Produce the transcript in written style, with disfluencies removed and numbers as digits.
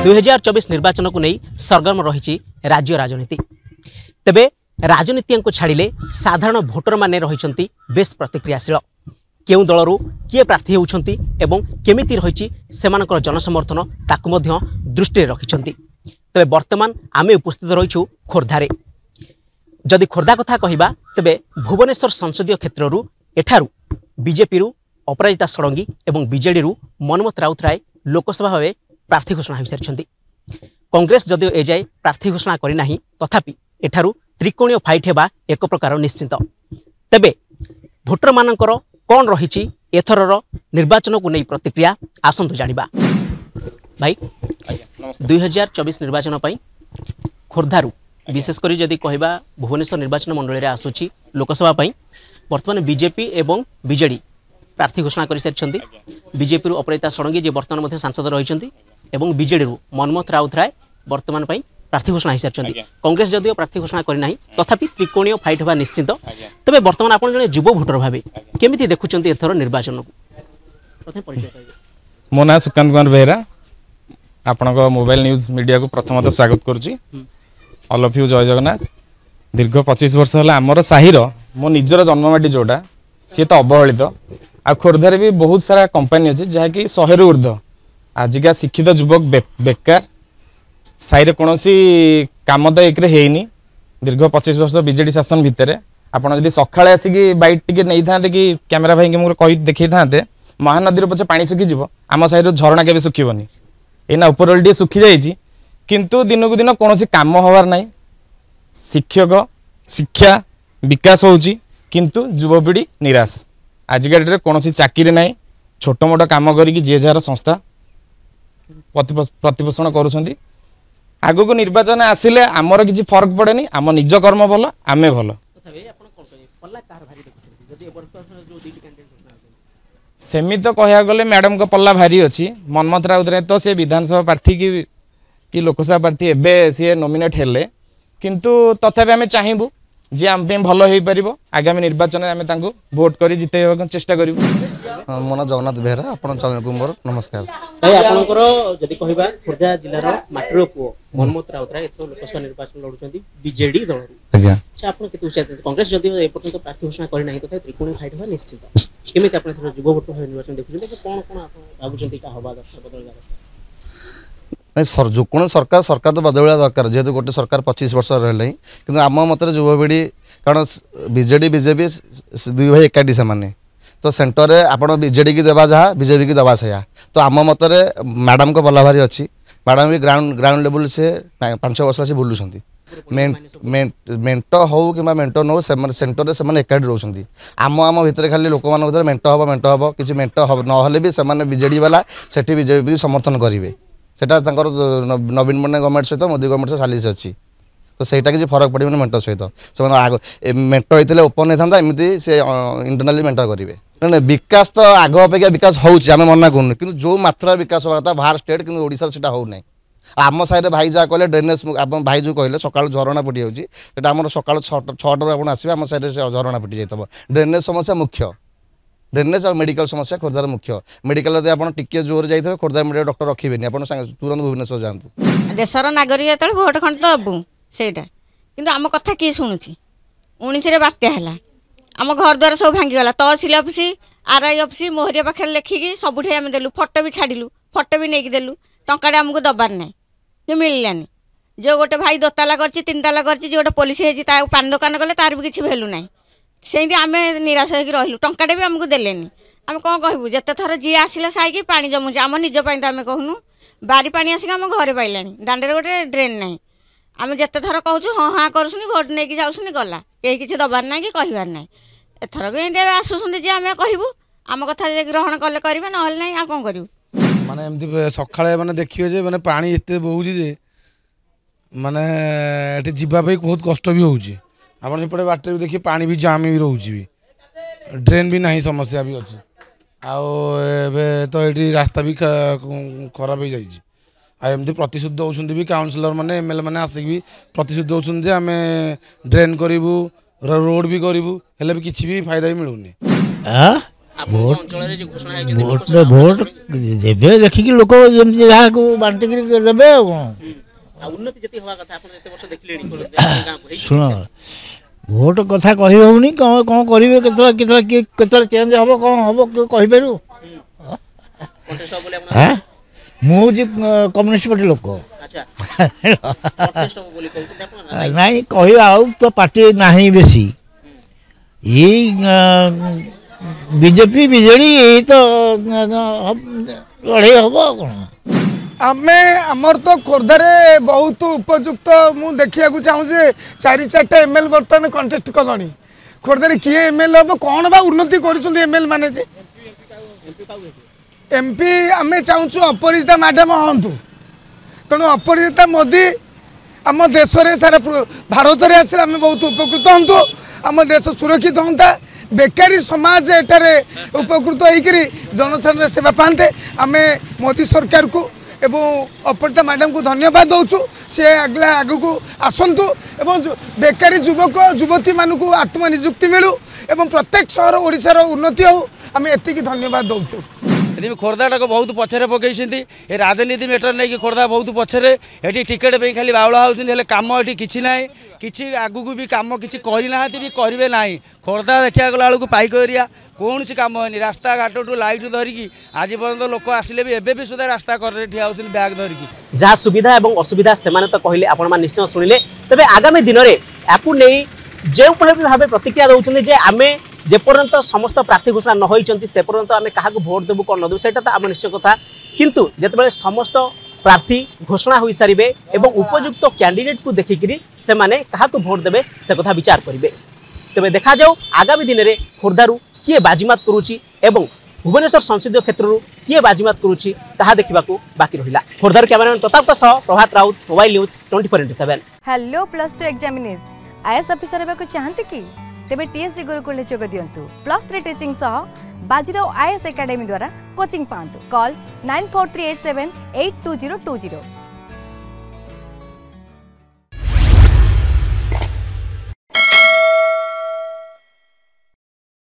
2024 निर्वाचन को नहीं सरगर्म रही राज्य राजनीति। तेबे राजनीति को छाड़िले साधारण भोटर माने रही बेस प्रतिक्रियाशील। केउ दलरू किए प्रार्थी होउछंती एवं केमिति रही सेमानकर जनसमर्थन ताकु मध्य दृष्टि रखिछंती। तेबे वर्तमान आमे उपस्थित रहिछु खोर्धारे। जदि खोर्धा कथा कहिबा तेबे भुवनेश्वर संसदीय क्षेत्ररू एठारू बीजेपी रु अपराजिता षडंगी एवं बीजेडी रु मनमोहन राउतराय लोकसभा भाव प्रार्थी घोषणा हो सारी। कांग्रेस जदिओ एजाए प्रार्थी घोषणा करना तथापि एठारू त्रिकोणीय फाइट हेबा एक प्रकार निश्चित। तेबे भोटर मानकर कौन रही एथरर निर्वाचन को नहीं प्रतिक्रिया आसंतु जानिबा। भाई 2024 निर्वाचन पई खोर्धारू विशेषकर जदि कहबा भुवनेश्वर निर्वाचन मंडल में आसूची लोकसभा पई वर्तमान बीजेपी एवं बीजेडी प्रार्थी घोषणा कर सारी। बीजेपी अपराजिता षडंगी जी वर्तमान सांसद रही एवं बीजेडी मनमोहन राउतराय वर्तमान पई प्रार्थी घोषणा हो सारी। कांग्रेस जदिओ प्रार्थी घोषणा करना तथापि त्रिकोणीय फाइट होगा निश्चित। तेज बर्तमान आप जड़े युव भोटर भाव केमी देखुं एथर निर्वाचन को? मो ना सुकांत कुमार बेहरा आपण मोबाइल न्यूज मीडिया को प्रथमतः स्वागत करुच्ची। ऑल ऑफ यू जय जगन्नाथ। दीर्घ 25 वर्ष है आमर साहिर मो निजर जन्ममाटी जोटा सी तो अवहेलित आ खोर्धार भी बहुत सारा कंपनी अच्छे जहाँकि 100 रु ऊर्ध्व आजिका शिक्षित युवक बेकार साइरे कौन कम तो एक दीर्घ 25 वर्ष बीजेडी शासन भितर आपड़ जब सकाଳେ आसिक बैट टी नहीं था कि कैमेरा भाई के मुझे देखी था महानदी पचे पा सुखीज आम साइड झरणा के सुखीबनी एना उपरल टे सुखी जाइए किंतु दिनकू दिन कौन कम हबार ना। शिक्षक शिक्षा विकास होची किंतु युवपीढ़ी निराश। आजिका डेट कौन चाकरी ना छोट मोट कम करके जी जार संस्था प्रतिपोषण करुँच। आग को निर्वाचन आसिले आमर किसी फर्क पड़ेनी। आम निज कर्म भल आमे भल। सेमी तो कह गले मैडम को पल्ला भारी अच्छी। मनमोहन राउतराय तो सी विधानसभा प्रार्थी कि लोकसभा प्रार्थी एवं सी नॉमिनेट हेले किंतु तथापि आम चाहबू जी आम भल हो पार आगामी निर्वाचन में भोट कर जिते चेष्टा करूँ। मो ना जगन्नाथ बेहरा आपण चैनल को मोर नमस्कार। भाई आपनकर जदि कहबा खोर्धा जिल्लार माटर पुओ मनमोहन राउतराय एथो लोकसभा निर्वाचन लड़ुछंती बीजेडी दल। आज्ञा अच्छा आपण केते उच्चारित कांग्रेस जदि ए पर्यंत प्रार्थी घोषणा करि नाही तथा त्रिकोणी फाइट होगा निश्चित। केमिति आपण थरो युवा भोट निर्वाचन देखुछंती कि कोन कोन आपण भाबुछंती का होबा दरकार बदल नहीं सर जो कौन सरकार सरकार तो बदलवा दरकार जेहेतु गोटे सरकार 25 वर्ष रही कि आम मत युवपीढ़ी कारण बीजेडी बीजेपी दुई भाई एकाठी से माने तो सेंटर में आप बीजेडी की देवा जहाँ बीजेपी की देवा सैया तो आम मत मैडम को बला भारी अच्छी। मैडम भी ग्राउंड लेवल से 5 वर्ष से बुलूँ मेंटो हो कि मेंटो नो सेंटर से एकाठी रोच आम आम भितर खाली लोक मान मेंटो हम किसी मेंटो ना भी बीजेडी वाला से बीजेपी समर्थन करेंगे सेटा नवीन पट्टनायक गवर्नमेंट सहित मोदी गवर्नमेंट से सालिश अच्छी तो सहीटा किसी फरक पड़े मेंटो सहित से मेंटो होते ओपन होता है एमती से इंटरनाली मेंटर करेंगे ना विकास तो आग अपेक्षा विकास होमें मना करूँ कि जो मात्रा विकास होगा था बाहर स्टेट कि ओडिशा से होना आम साइड भाई जहाँ कहले ड्रेनेज भाई जो कहले सका झरणा पिटी जाऊँगी आम सका 6 आप आसवे आम साइड से झरणा पिटी जाइए ड्रेनेज समस्या मुख्य ड्रेनेज और मेडिकल समस्या खोर्धार मुख्य मेडिकल जब आप टिके जोर जाइए खोर्धा मेडिकल डॉक्टर रखिबेनी आप तुरंत भुवनेश्वर जातु देशर नागरिक जो भोट खंड दबू सेटा किंतु आम कथा किए शुणुची 19 बात्या है आम घर द्वार सब भांगीगला तहसिल ऑफिस आरआई ऑफिस मोहरिया पाखे लिखिकी सबुठे आम देलु फोटो भी छाड़ू फोटो भी नहीं देलु टंका आमको दबार ना कि मिलानी जो गोटे भाई 2 ताला कर 3 ताला कर जो गोटे पुलिस है पान दुकान गले तार भी किसी भैल्यू ना से आम निराश होकर रही टंकाटे भी आमको देलेनी आम कौन कहूँ जिते थर जी आसिले साइक पानी जमुचे आम निजपाई तो आम कहूँ बारी पानी आसिक आम घरे पाइला दांडे गोटे ड्रेन ना आम जिते थर कहूँ हाँ हाँ कर भोट नहीं जाऊँ गला कहीं किसी दबार ना कि कहबार ना एथरक एमती आसुँच जे आम कहूँ आम कथा ग्रहण कले करेंगे ना ना कौन करूँ माने एमती सकाळे माने देखिए जे माने पानी एते बहुची जे माने एठी जीवाई बहुत कष्ट भी होउची आपण सेपटे बाटे भी देखिए पानी भी जाम भी रोची भी ड्रेन भी नहीं समस्या भी अच्छी आबे तो ये रास्ता भी खराब हो जाइए आमती प्रतिशुद्ध होती भी काउनसिलर मैंने एमएलए मैंने आसिक भी प्रतिशुद्ध होती आम ड्रेन करूँ रोड भी करूँ हेल्ले भी किसी भी फायदा भी मिलूनी भोट भोट देवे देखिकी लोक जमी जहाँ बांटिक देवे शुण भोट कथा कही होनी कौन कौन करेंगे केतला चेंज हम कौन हम कहीपर मुझे कम्युनिस्ट पार्टी लोक नहीं कह तो पार्टी नहीं बेसी यही बीजेपी बीजेडी यही तो लड़े हम कौन आमे आमर तो खोर्धारे बहुत उपयुक्त मु देखा चाहूँ चार चार्टा एमएल बर्तमान कंटेस्ट कलनी खोर्धारे किए एमएल हम कौन बा उन्नति करमेल माने एमपी आमे चाहूँ अपराजिता मैडम हूँ तेणु अपराजिता मोदी आम देश में सारा भारत में आसे आम बहुत उपकृत हूँ आम देश सुरक्षित होता बेकारी समाज एटारे उपकृत होकर जनसाधारण सेवा पाते आम मोदी सरकार को एवं अपराजिता मैडम को धन्यवाद दौचु सी आग को आसतु एवं बेकारी युवक युवती मानक आत्मनिजुक्ति मिलू एवं प्रत्येक सहर ओडिशार उन्नति हो आम एति धन्यवाद दौचु यदि खोर्धाटा को बहुत पछरे पकई राजनीति मेटर नहीं कि खोर्धा बहुत पछरे ये टिकेट पे खाली बाउला होती कम ये किसी ना कि आगू भी कम किसी करना भी करेंगे ना खोर्धा देखा गला बेलू पाइक एरिया कौन सी कम है रास्ता घाट टू लाइट धरिकी आज पर्यटन लोक आसिले भी एबे भी सुधा रास्ता कर ठिया होती बैग धरिकी जहाँ सुविधा और असुविधा से तो कहले आपण निश्चय शुणिले तेज आगामी दिन में आपको नहीं जो भाव प्रतिक्रिया दौरान आमे जेपर्यंत समस्त प्रार्थी घोषणा न होती से पर्यंत आम क्या भोट देवु कौन न देवु से आम निश्चय कथा किंतु जिते समस्त प्रार्थी घोषणा हो सारे और उपयुक्त कैंडिडेट को देखिकी से क्या भोट देवे से कथा विचार करेंगे तेज देखा जाऊ आगामी दिन में खोर्धारू किए बाजीमात करुच्ची एवं भुवनेश्वर संसदीय क्षेत्र किए बाजीमात करुच्ची ताहा देखा बाकी रहा खोर्धारू cameraman Pratap Prabhat Raut mobile news 24/7। Hello +2 examinees IAS officer होगा चाहते कि तेबे टीएसजी गुरुकुल जोग दियंतु +3 टीचिंग सह बाजीराव आईएएस एकेडमी द्वारा कोचिंग पांतु कॉल 9438782020।